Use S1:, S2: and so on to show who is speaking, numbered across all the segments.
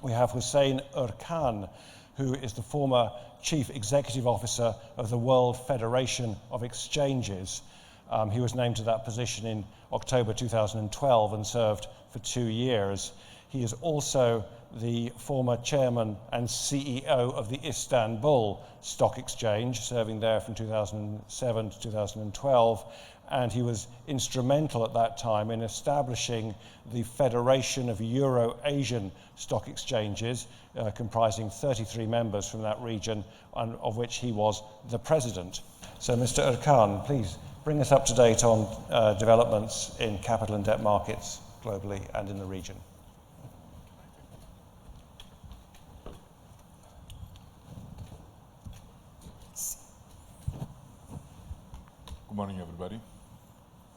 S1: we have Huseyin Erkan, who is the former Chief Executive Officer of the World Federation of Exchanges. He was named to that position in October 2012 and served for 2 years. He is also the former chairman and CEO of the Istanbul Stock Exchange, serving there from 2007 to 2012, and he was instrumental at that time in establishing the Federation of Euro-Asian Stock Exchanges, comprising 33 members from that region, of which he was the president. So, Mr. Erkan, please bring us up to date on developments in capital and debt markets globally and in the region.
S2: Good morning, everybody.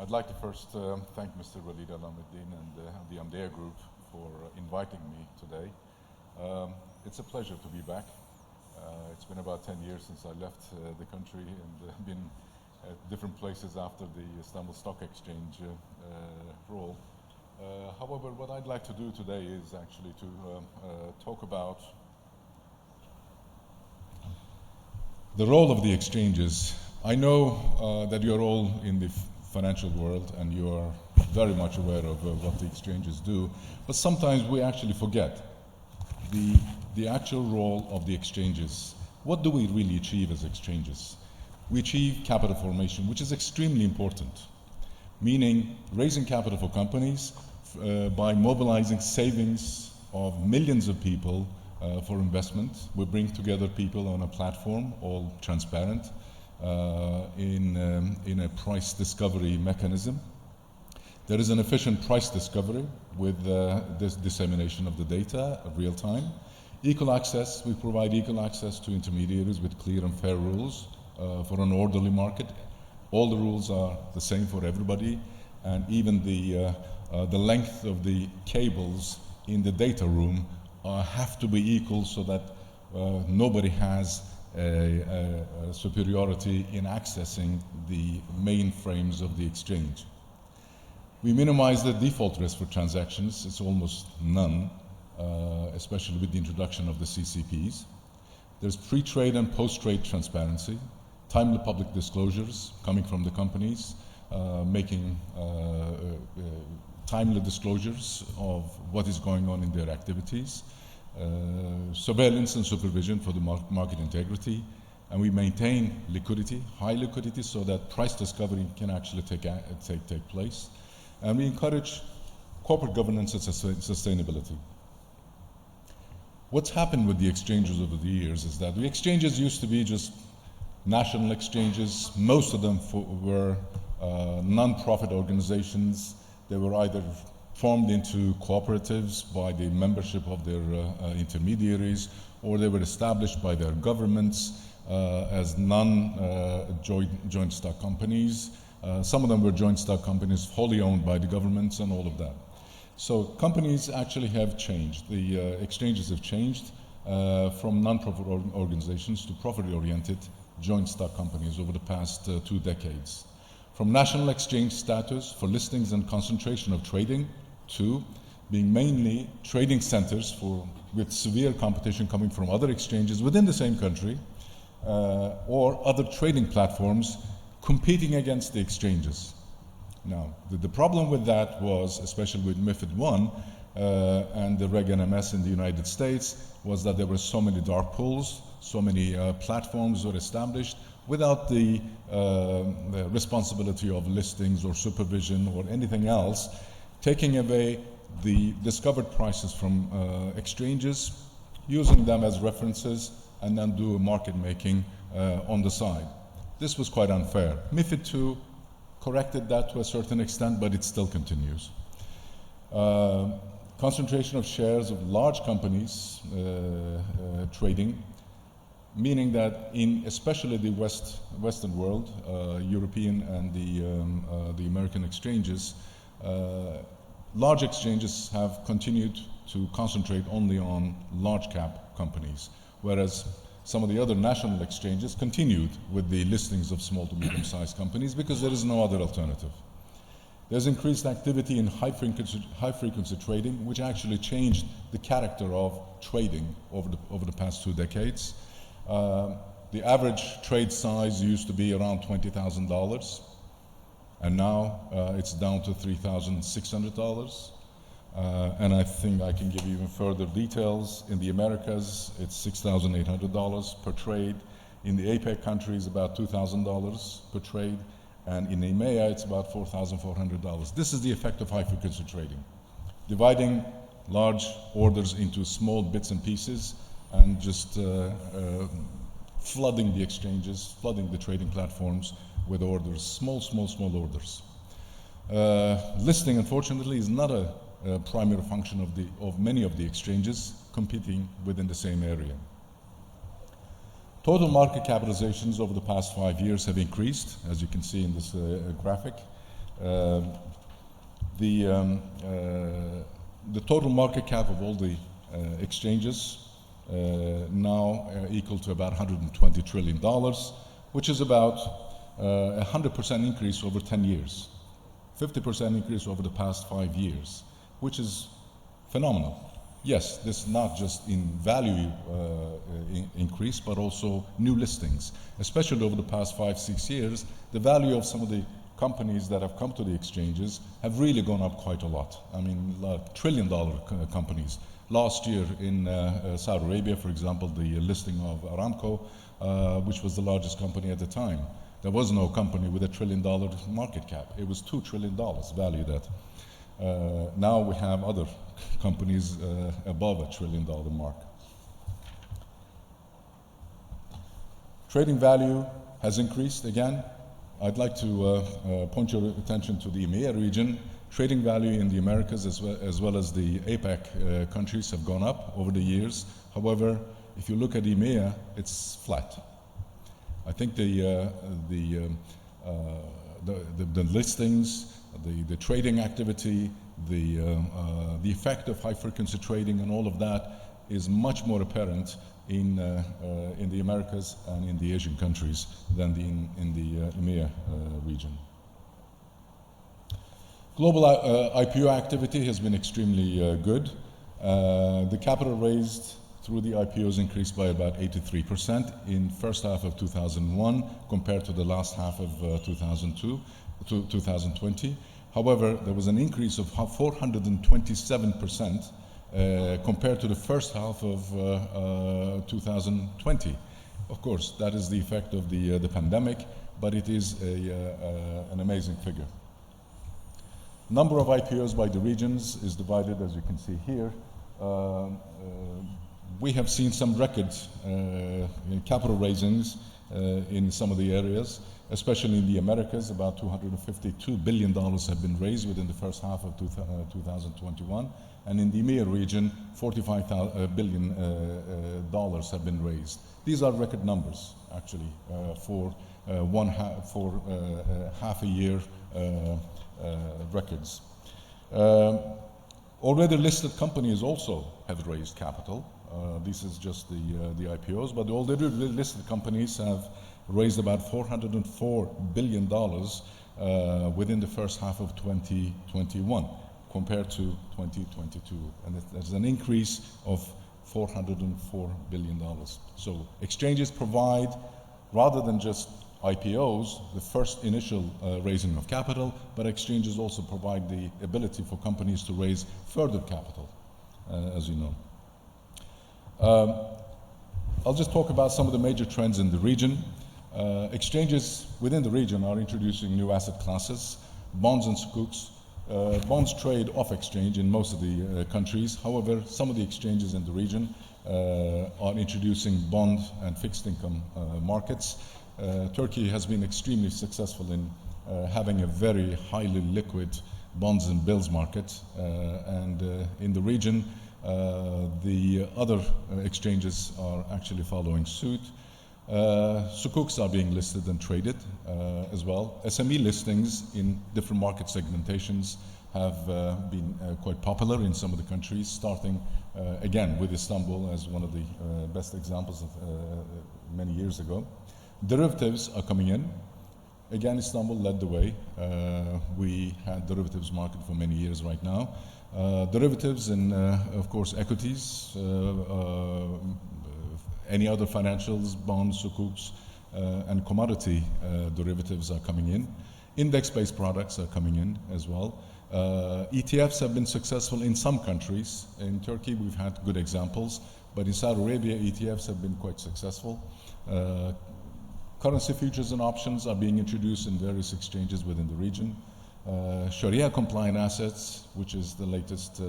S2: I'd like to first thank Mr. Walid Alamuddin and the Amdeya Group for inviting me today. It's a pleasure to be back. It's been about 10 years since I left the country and been at different places after the Istanbul Stock Exchange role. However, what I'd like to do today is actually to talk about the role of the exchanges. I know that you're all in the financial world and you are very much aware of what the exchanges do, but sometimes we actually forget the actual role of the exchanges. What do we really achieve as exchanges? We achieve capital formation, which is extremely important, meaning raising capital for companies by mobilizing savings of millions of people for investment. We bring together people on a platform, all transparent, in a price discovery mechanism. There is an efficient price discovery with this dissemination of the data real time. Equal access, we provide equal access to intermediaries with clear and fair rules for an orderly market. All the rules are the same for everybody, and even the length of the cables in the data room have to be equal so that nobody has a superiority in accessing the mainframes of the exchange. We minimize the default risk for transactions. It's almost none, especially with the introduction of the CCPs. There's pre-trade and post-trade transparency, timely public disclosures coming from the companies, making timely disclosures of what is going on in their activities, surveillance and supervision for the market integrity, and we maintain liquidity, high liquidity, so that price discovery can actually take place. And we encourage corporate governance and sustainability. What's happened with the exchanges over the years is that the exchanges used to be just national exchanges. Most of them were non-profit organizations. They were either formed into cooperatives by the membership of their intermediaries, or they were established by their governments as non-joint stock companies. Some of them were joint stock companies wholly owned by the governments and all of that. So companies actually have changed. The exchanges have changed from non-profit organizations to profit-oriented joint stock companies over the past 2 decades. From national exchange status for listings and concentration of trading to being mainly trading centers with severe competition coming from other exchanges within the same country or other trading platforms competing against the exchanges. Now, the problem with that was, especially with MiFID I and the Reg NMS in the United States, was that there were so many dark pools, so many platforms were established without the responsibility of listings or supervision or anything else, taking away the discovered prices from exchanges, using them as references, and then do market making on the side. This was quite unfair. MiFID II corrected that to a certain extent, but it still continues. Concentration of shares of large companies trading, meaning that in especially the Western world, European and the American exchanges, large exchanges have continued to concentrate only on large cap companies, whereas some of the other national exchanges continued with the listings of small to medium sized companies because there is no other alternative. There's increased activity in high-frequency trading, which actually changed the character of trading over the past 2 decades. The average trade size used to be around $20,000, and now it's down to $3,600. And I think I can give you even further details. In the Americas, it's $6,800 per trade. In the APEC countries, about $2,000 per trade. And in EMEA, it's about $4,400. This is the effect of high-frequency trading. Dividing large orders into small bits and pieces and just flooding the exchanges, flooding the trading platforms with orders, small orders. Listing, unfortunately, is not a primary function of many of the exchanges competing within the same area. Total market capitalizations over the past 5 years have increased, as you can see in this graphic. The total market cap of all the exchanges now equal to about $120 trillion, which is about 100% increase over 10 years, 50% increase over the past 5 years, which is phenomenal. Yes, this is not just in value increase, but also new listings. Especially over the past 5-6 years, the value of some of the companies that have come to the exchanges have really gone up quite a lot. I mean, trillion-dollar companies. Last year in Saudi Arabia, for example, the listing of Aramco, which was the largest company at the time. There was no company with $1 trillion market cap. It was $2 trillion valued at. Now we have other companies above $1 trillion mark. Trading value has increased again. I'd like to point your attention to the EMEA region. Trading value in the Americas as well as the APEC countries have gone up over the years. However, if you look at EMEA, it's flat. I think the listings, the trading activity, the effect of high-frequency trading and all of that is much more apparent in the Americas and in the Asian countries than in the EMEA region. Global IPO activity has been extremely good. The capital raised through the IPOs increased by about 83% in first half of 2001 compared to the last half of 2020. However, there was an increase of 427% compared to the first half of 2020. Of course, that is the effect of the pandemic, but it is an amazing figure. Number of IPOs by the regions is divided, as you can see here. We have seen some record capital raisings in some of the areas, especially in the Americas. About $252 billion have been raised within the first half of 2021. And in the EMEA region, $45 billion have been raised. These are record numbers, actually, for half a year records. Already listed companies also have raised capital. This is just the IPOs, but the already listed companies have raised about $404 billion within the first half of 2021 compared to 2022. And there's an increase of $404 billion. So exchanges provide, rather than just IPOs, the first initial raising of capital, but exchanges also provide the ability for companies to raise further capital, as you know. I'll just talk about some of the major trends in the region. Exchanges within the region are introducing new asset classes, bonds and sukuks. Bonds trade off exchange in most of the countries. However, some of the exchanges in the region are introducing bond and fixed income markets. Turkey has been extremely successful in having a very highly liquid bonds and bills market, and in the region the other exchanges are actually following suit. Sukuks are being listed and traded as well. SME listings in different market segmentations have been quite popular in some of the countries, starting again with Istanbul as one of the best examples of many years ago. Derivatives are coming in. Again, Istanbul led the way. We had derivatives market for many years right now. Derivatives and, of course, equities, any other financials, bonds, sukuks, and commodity derivatives are coming in. Index-based products are coming in as well. ETFs have been successful in some countries. In Turkey, we've had good examples, but in Saudi Arabia, ETFs have been quite successful. Currency futures and options are being introduced in various exchanges within the region. Sharia-compliant assets, which is the latest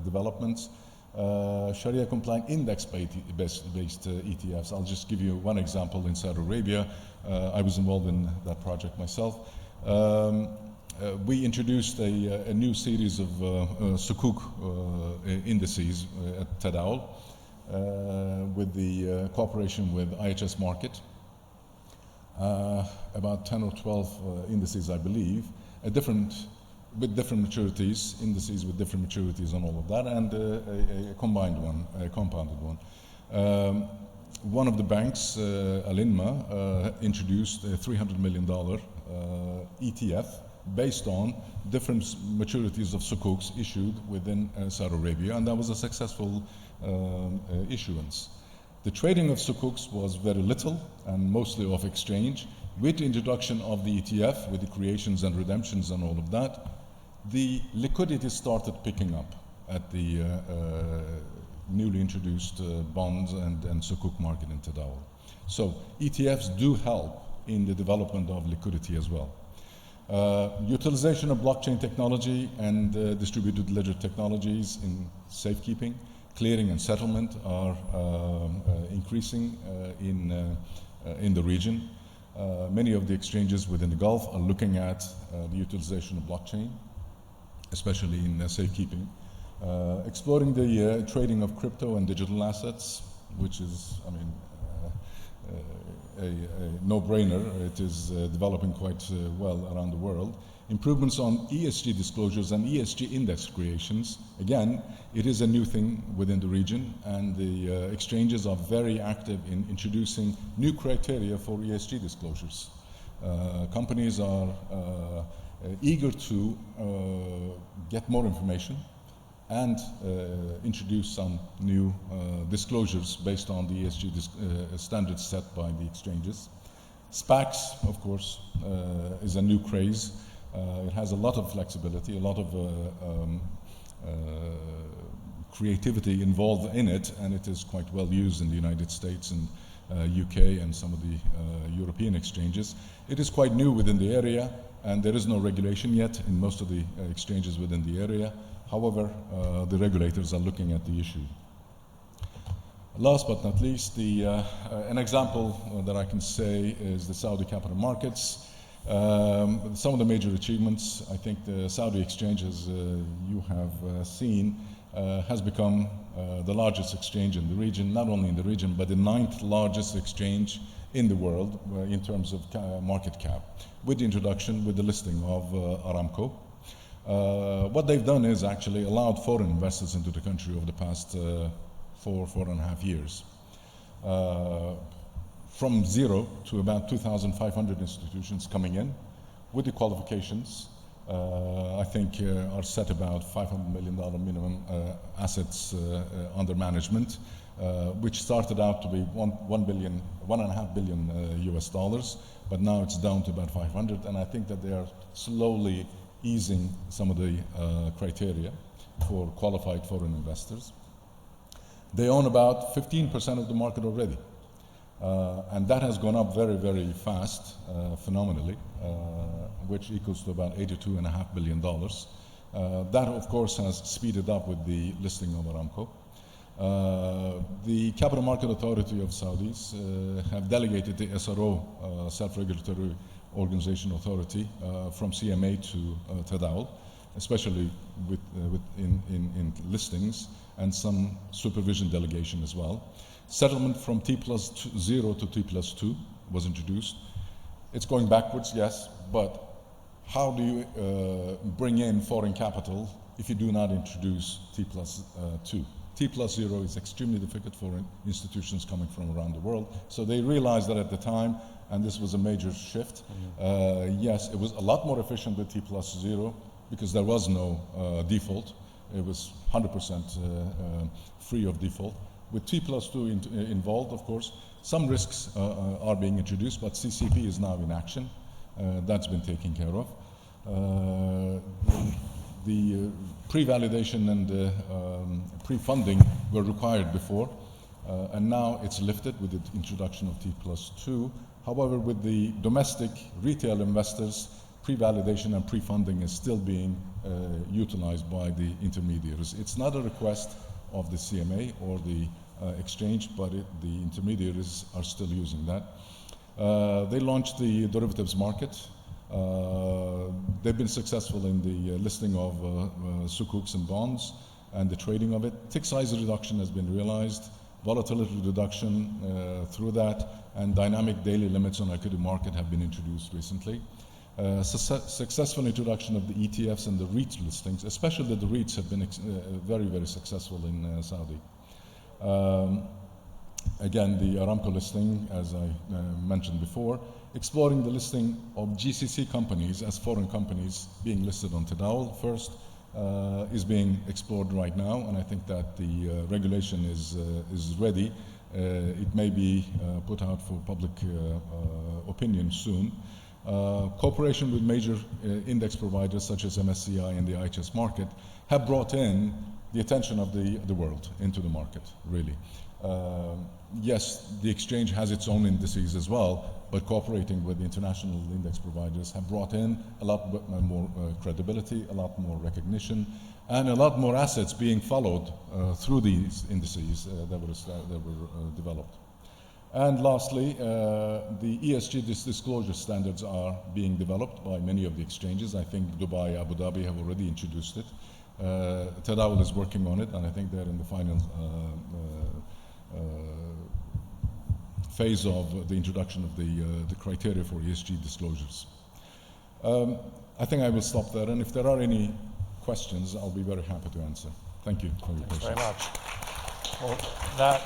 S2: developments. Sharia-compliant index-based ETFs. I'll just give you one example in Saudi Arabia. I was involved in that project myself. We introduced a new series of sukuk indices at Tadawul with the cooperation with IHS Markit. About 10 or 12 indices, I believe, with different maturities, indices with different maturities and all of that, and a combined one, a compounded one. One of the banks, Al-Inma, introduced a $300 million ETF based on different maturities of sukuks issued within Saudi Arabia, and that was a successful issuance. The trading of sukuks was very little and mostly off exchange. With the introduction of the ETF, with the creations and redemptions and all of that, the liquidity started picking up at the newly introduced bonds and sukuk market in Tadawul. So ETFs do help in the development of liquidity as well. Utilization of blockchain technology and distributed ledger technologies in safekeeping, clearing and settlement are increasing in the region. Many of the exchanges within the Gulf are looking at the utilization of blockchain, especially in safekeeping. Exploring the trading of crypto and digital assets, which is, I mean, a no-brainer. It is developing quite well around the world. Improvements on ESG disclosures and ESG index creations. Again, it is a new thing within the region, and the exchanges are very active in introducing new criteria for ESG disclosures. Companies are eager to get more information and introduce some new disclosures based on the ESG standards set by the exchanges. SPACs, of course, is a new craze. It has a lot of flexibility, a lot of creativity involved in it, and it is quite well used in the United States and UK and some of the European exchanges. It is quite new within the area, and there is no regulation yet in most of the exchanges within the area. However, the regulators are looking at the issue. Last but not least, an example that I can say is the Saudi capital markets. Some of the major achievements, I think the Saudi exchange, as you have seen, has become the largest exchange in the region, not only in the region, but the 9th largest exchange in the world in terms of market cap, with the introduction, with the listing of Aramco. What they've done is actually allowed foreign investors into the country over the past 4.5 years. From zero to about 2,500 institutions coming in with the qualifications, I think are set about $500 million minimum assets under management, which started out to be $1.5 billion US dollars, but now it's down to about 500, and I think that they are slowly easing some of the criteria for qualified foreign investors. They own about 15% of the market already. And that has gone up very, very fast, phenomenally, which equals to about $82.5 billion. That, of course, has speeded up with the listing of Aramco. The Capital Market Authority of Saudis have delegated the SRO, Self-Regulatory Organization Authority, from CMA to Tadawul, especially in listings, and some supervision delegation as well. Settlement from T+0 to T+2 was introduced. It's going backwards, yes, but how do you bring in foreign capital if you do not introduce T+2? T+0 is extremely difficult for institutions coming from around the world. So they realized that at the time, and this was a major shift. Yes, it was a lot more efficient with T+0 because there was no default. It was 100% free of default. With T+2 involved, of course, some risks are being introduced, but CCP is now in action. That's been taken care of. The pre-validation and pre-funding were required before, and now it's lifted with the introduction of T+2. However, with the domestic retail investors, pre-validation and pre-funding is still being utilized by the intermediaries. It's not a request of the CMA or the exchange, but the intermediaries are still using that. They launched the derivatives market. They've been successful in the listing of sukuks and bonds and the trading of it. Tick size reduction has been realized, volatility reduction through that, and dynamic daily limits on equity market have been introduced recently. Successful introduction of the ETFs and the REIT listings, especially the REITs have been very, very successful in Saudi. Again, the Aramco listing, as I mentioned before, exploring the listing of GCC companies as foreign companies being listed on Tadawul first is being explored right now, and I think that the regulation is ready. It may be put out for public opinion soon. Cooperation with major index providers such as MSCI and the IHS market have brought in the attention of the world into the market, really. Yes, the exchange has its own indices as well, but cooperating with the international index providers have brought in a lot more credibility, a lot more recognition, and a lot more assets being followed through these indices that were developed. And lastly, the ESG disclosure standards are being developed by many of the exchanges. I think Dubai, Abu Dhabi have already introduced it. Tadawul is working on it, and I think they're in the final phase of the introduction of the criteria for ESG disclosures. I think I will stop there, and if there are any questions, I'll be very happy to answer. Thank you for your patience.
S1: Thanks very much. Well, that